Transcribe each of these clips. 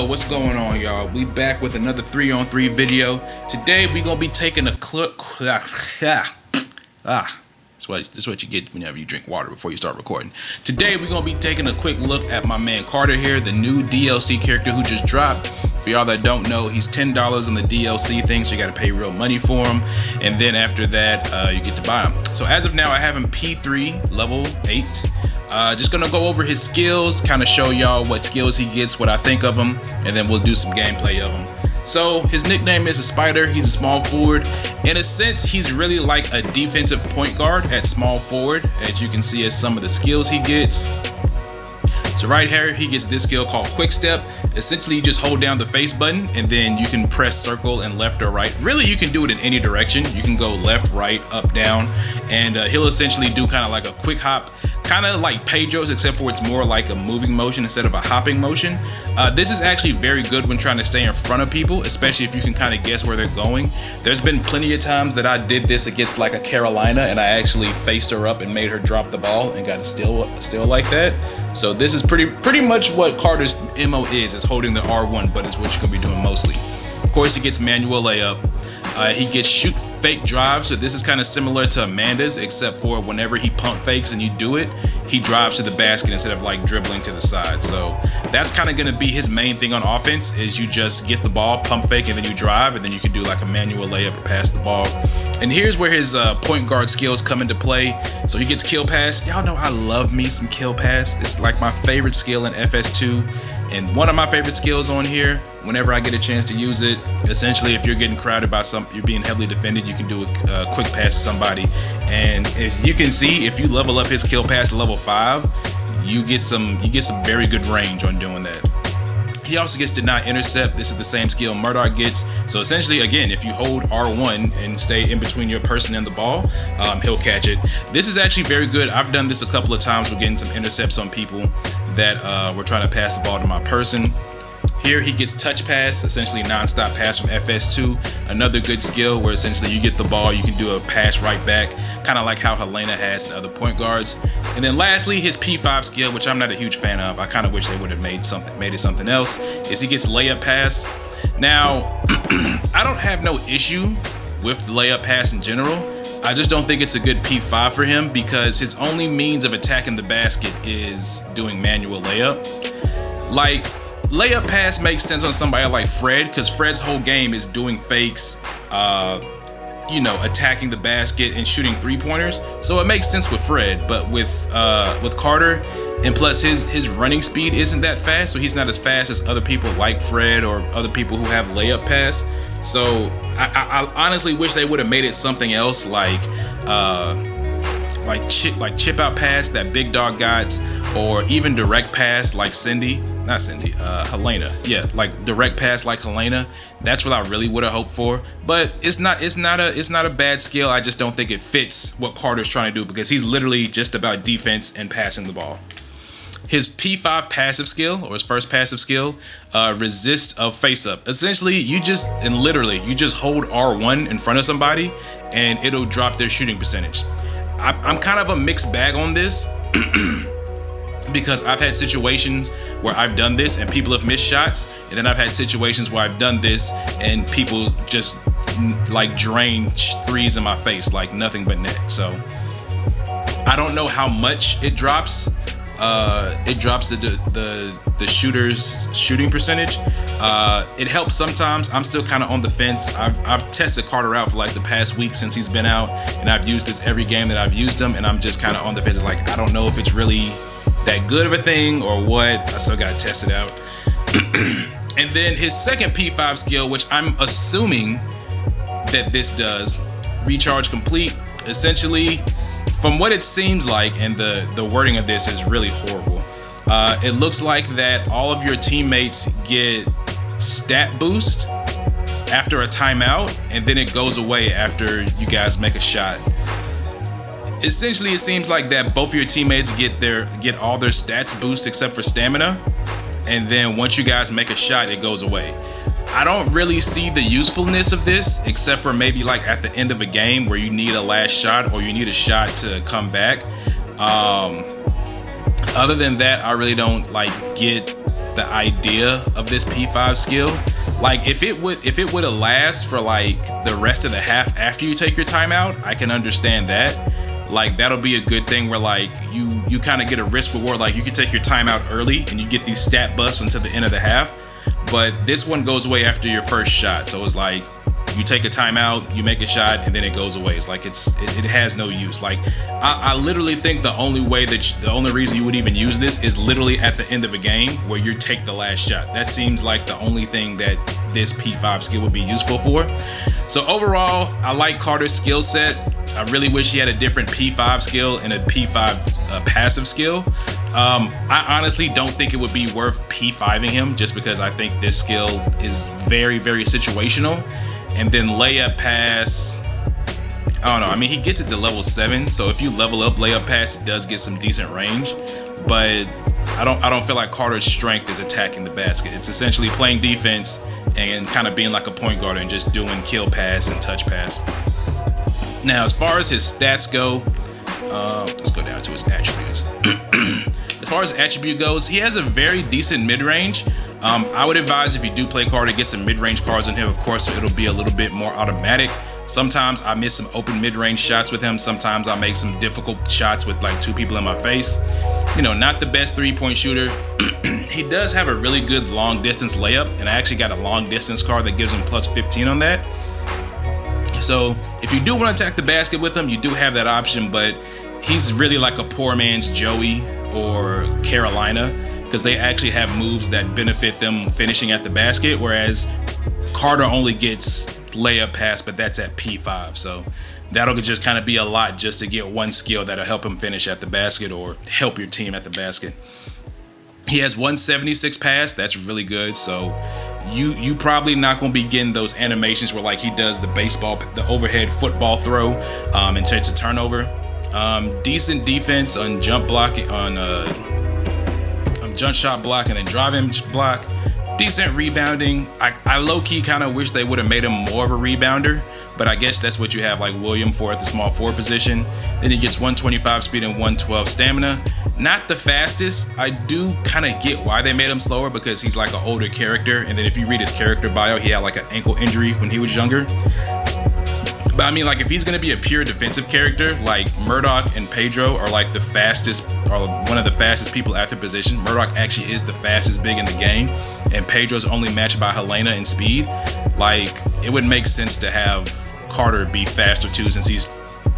what's going on, y'all? We back with another 3on3 video. Today we gonna be taking a this is what you get whenever you drink water before you start recording. Today we're gonna be taking a quick look at my man Carter here, the new DLC character who just dropped. For y'all that don't know, he's $10 on the DLC thing, so you gotta pay real money for him. And then after that, you get to buy him. So as of now, I have him P3, level 8. Just gonna go over his skills, kind of show y'all what skills he gets, what I think of him, and then we'll do some gameplay of him. So his nickname is a spider. He's a small forward. In a sense, he's really like a defensive point guard at small forward, as you can see as some of the skills he gets. So right here, he gets this skill called Quick Step. Essentially, you just hold down the face button and then you can press circle and left or right. Really, you can do it in any direction. You can go left, right, up, down, and he'll essentially do kind of like a quick hop, kind of like Pedro's, except for it's more like a moving motion instead of a hopping motion. This is actually very good when trying to stay in front of people, especially if you can kind of guess where they're going. There's been plenty of times that I did this against like a Carolina and I actually faced her up and made her drop the ball and got a steal like that. So this is pretty much what Carter's MO is holding the R1, but it's what you're gonna be doing mostly. Of course, he gets manual layup. He gets shoot fake drive, so this is kind of similar to Amanda's, except for whenever he pump fakes and you do it, he drives to the basket instead of like dribbling to the side. So that's kind of going to be his main thing on offense, is you just get the ball, pump fake, and then you drive, and then you can do like a manual layup or pass the ball. And here's where his point guard skills come into play. So he gets kill pass. Y'all know I love me some kill pass. It's like my favorite skill in FS2. And one of my favorite skills on here, whenever I get a chance to use it, essentially if you're getting crowded by you're being heavily defended, you can do a quick pass to somebody. And if you can see, if you level up his kill pass to level 5, you get some very good range on doing that. He also gets deny intercept. This is the same skill Murdoch gets. So essentially, again, if you hold R1 and stay in between your person and the ball, he'll catch it. This is actually very good. I've done this a couple of times with getting some intercepts on people that were trying to pass the ball to my person. Here he gets touch pass, essentially non-stop pass from FS2. Another good skill where essentially you get the ball, you can do a pass right back, kind of like how Helena has and other point guards. And then lastly, his P5 skill, which I'm not a huge fan of. I kind of wish they would have made it something else, is he gets layup pass. Now, I don't have no issue with the layup pass in general. I just don't think it's a good P5 for him because his only means of attacking the basket is doing manual layup. Like, layup pass makes sense on somebody like Fred, because Fred's whole game is doing fakes, attacking the basket and shooting 3-pointers. So it makes sense with Fred, but with Carter, and plus his running speed isn't that fast, so he's not as fast as other people like Fred or other people who have layup pass. So I honestly wish they would have made it something else, like chip out pass that Big Dog got, or even direct pass like Helena. Yeah, like direct pass like Helena. That's what I really would have hoped for. But it's not a bad skill. I just don't think it fits what Carter's trying to do, because he's literally just about defense and passing the ball. His P5 passive skill, or his first passive skill, resist of face up. Essentially, you just hold R1 in front of somebody and it'll drop their shooting percentage. I'm kind of a mixed bag on this because I've had situations where I've done this and people have missed shots, and then I've had situations where I've done this and people just like drain threes in my face like nothing but net. So I don't know how much it drops. It drops the shooter's shooting percentage. It helps sometimes. I'm still kind of on the fence. I've tested Carter out for like the past week since he's been out, and I've used this every game that I've used him, and I'm just kind of on the fence. Like, I don't know if it's really that good of a thing or what. I still gotta test it out. And then his second P5 skill, which I'm assuming that this does, recharge complete. Essentially, from what it seems like, and the wording of this is really horrible, it looks like that all of your teammates get stat boost after a timeout, and then it goes away after you guys make a shot. Essentially, it seems like that both of your teammates get all their stats boost except for stamina, and then once you guys make a shot, it goes away. I don't really see the usefulness of this, except for maybe like at the end of a game where you need a last shot or you need a shot to come back. Other than that, I really don't like get the idea of this P5 skill. Like if it would have last for like the rest of the half after you take your timeout, I can understand that. Like that'll be a good thing where like you kind of get a risk reward. Like you can take your timeout early and you get these stat buffs until the end of the half. But this one goes away after your first shot. So it's like you take a timeout, you make a shot, and then it goes away. It's like it has no use. Like I literally think the only reason you would even use this is literally at the end of a game where you take the last shot. That seems like the only thing that this P5 skill would be useful for. So overall, I like Carter's skill set. I really wish he had a different P5 skill and a P5 passive skill. I honestly don't think it would be worth P5ing him just because I think this skill is very, very situational. And then layup pass, I don't know. I mean, he gets it to level 7, so if you level up layup pass, it does get some decent range. But I don't feel like Carter's strength is attacking the basket. It's essentially playing defense and kind of being like a point guard and just doing kill pass and touch pass. Now, as far as his stats go, let's go down to his attributes. As far as attribute goes, he has a very decent mid-range. I would advise if you do play Carter, get some mid-range cards on him, of course, so it'll be a little bit more automatic. Sometimes I miss some open mid-range shots with him. Sometimes I make some difficult shots with like 2 people in my face. You know, not the best 3-point shooter. He does have a really good long distance layup, and I actually got a long distance card that gives him plus 15 on that. So if you do want to attack the basket with him, you do have that option, but he's really like a poor man's Joey or Carolina, because they actually have moves that benefit them finishing at the basket, whereas Carter only gets layup pass, but that's at P5. So that'll just kind of be a lot just to get one skill that'll help him finish at the basket or help your team at the basket. He has 176 pass. That's really good. So you probably not going to be getting those animations where like he does the overhead football throw and takes a turnover. Decent defense on jump block, on jump shot block, and then driving block. Decent rebounding. I low-key kind of wish they would have made him more of a rebounder, but I guess that's what you have like William for at the small forward position. Then he gets 125 speed and 112 stamina. Not the fastest. I do kind of get why they made him slower, because he's like an older character, and then if you read his character bio, he had like an ankle injury when he was younger. But I mean, like, if he's gonna be a pure defensive character, like Murdoch and Pedro are like the fastest, or one of the fastest people at the position. Murdoch actually is the fastest big in the game, and Pedro's only matched by Helena in speed. Like, it would make sense to have Carter be faster too, since he's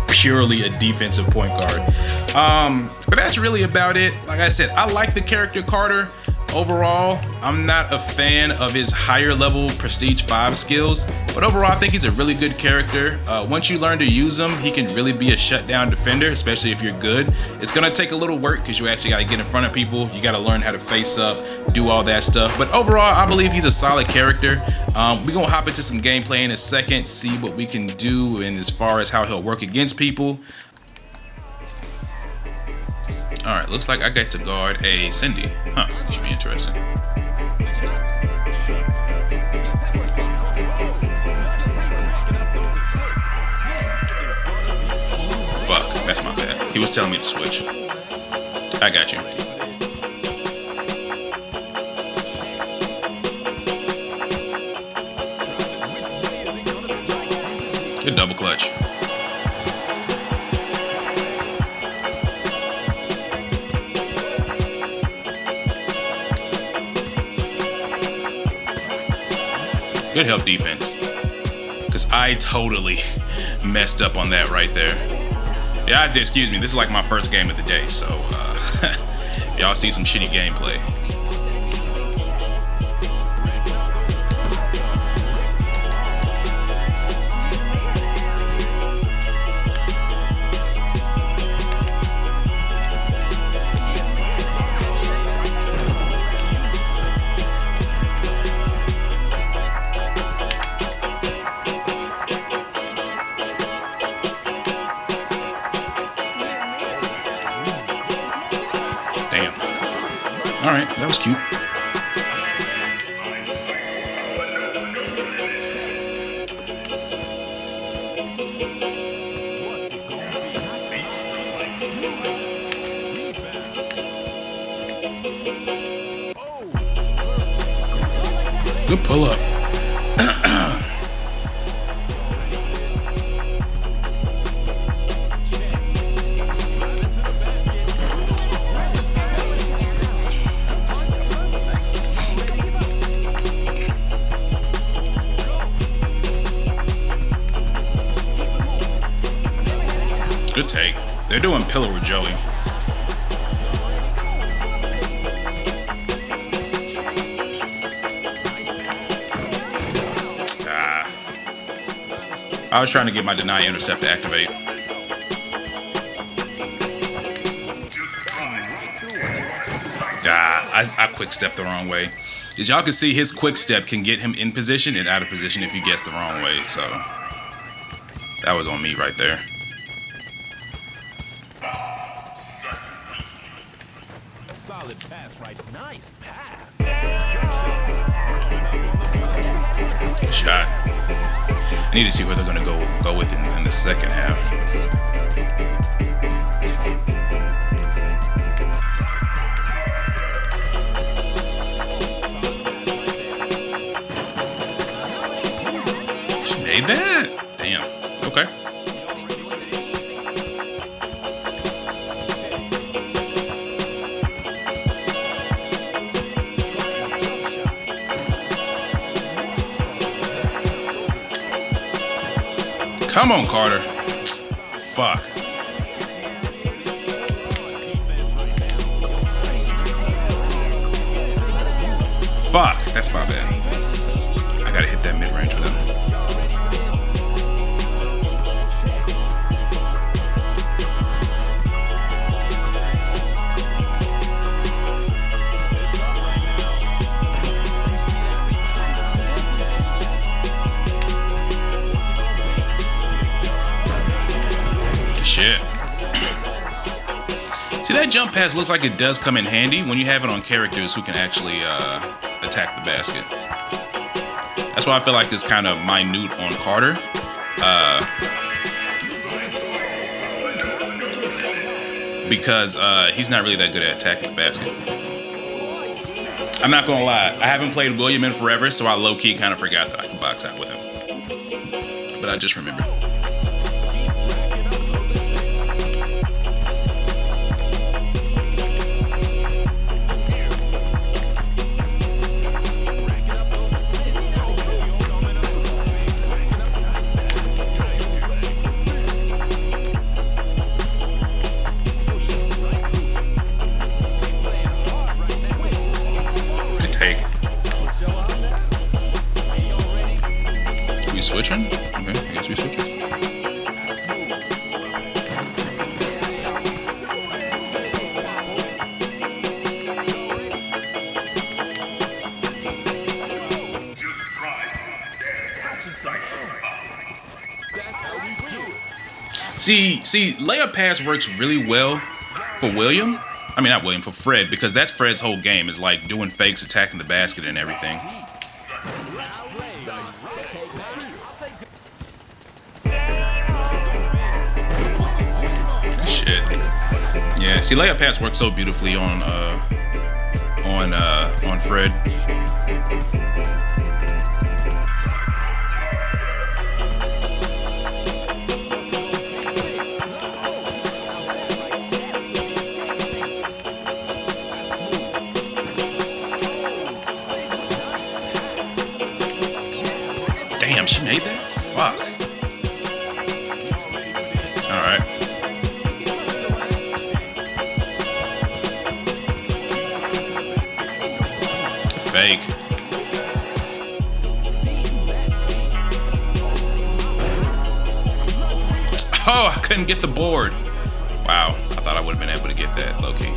purely a defensive point guard. But that's really about it. Like I said, I like the character Carter. Overall, I'm not a fan of his higher level Prestige 5 skills, but overall I think he's a really good character. Once you learn to use him, he can really be a shutdown defender, especially if you're good. It's gonna take a little work because you actually gotta get in front of people. You gotta learn how to face up, do all that stuff. But overall, I believe he's a solid character. We're gonna hop into some gameplay in a second, see what we can do and as far as how he'll work against people. Alright, looks like I get to guard a Cindy. Huh, this should be interesting. Fuck, that's my bad. He was telling me to switch. I got you. Good double clutch. Good help defense, because I totally messed up on that right there. Yeah, I have to excuse me. This is like my first game of the day, so y'all see some shitty gameplay. Alright, that was cute. Good pull up. Good take. They're doing pillow with Joey. I was trying to get my deny intercept to activate. I quick stepped the wrong way. As y'all can see, his quick step can get him in position and out of position if you guess the wrong way. So that was on me right there. Solid pass, right? Nice pass. Good shot. I need to see where they're gonna go with in the second half. She made that? Damn. Okay. Come on, Carter. Fuck. Fuck. That's my bad. I gotta hit that mid-range with him. Shit. See, that jump pass looks like it does come in handy when you have it on characters who can actually attack the basket. That's why I feel like it's kind of minute on Carter. Because he's not really that good at attacking the basket. I'm not gonna lie, I haven't played William in forever, so I low-key kind of forgot that I could box out with him. But I just remembered. We switching? Okay, I guess we switching. See, layup pass works really well for William. I mean, not William, for Fred, because that's Fred's whole game, is like doing fakes, attacking the basket and everything. Shit. Yeah, see, layup pass works so beautifully on Fred. Damn, she made that? Fuck. Alright. Fake. Oh, I couldn't get the board. Wow, I thought I would have been able to get that low-key.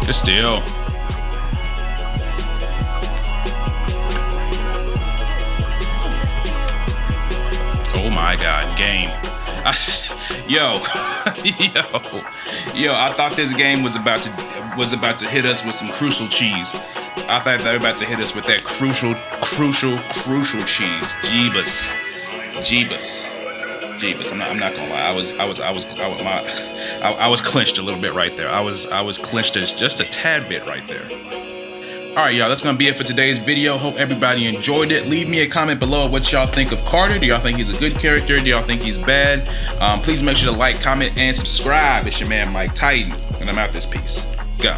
Good steal. Oh my God, game. Yo, I thought this game was about to hit us with some crucial cheese. I thought they were about to hit us with that crucial cheese. Jeebus. Jeebus, I'm not gonna lie. I was clenched a little bit right there. I was clenched just a tad bit right there. All right, y'all, that's gonna be it for today's video. Hope everybody enjoyed it. Leave me a comment below of what y'all think of Carter. Do y'all think he's a good character? Do y'all think he's bad? Please make sure to like, comment, and subscribe. It's your man Mike Titan, and I'm out this piece. Go.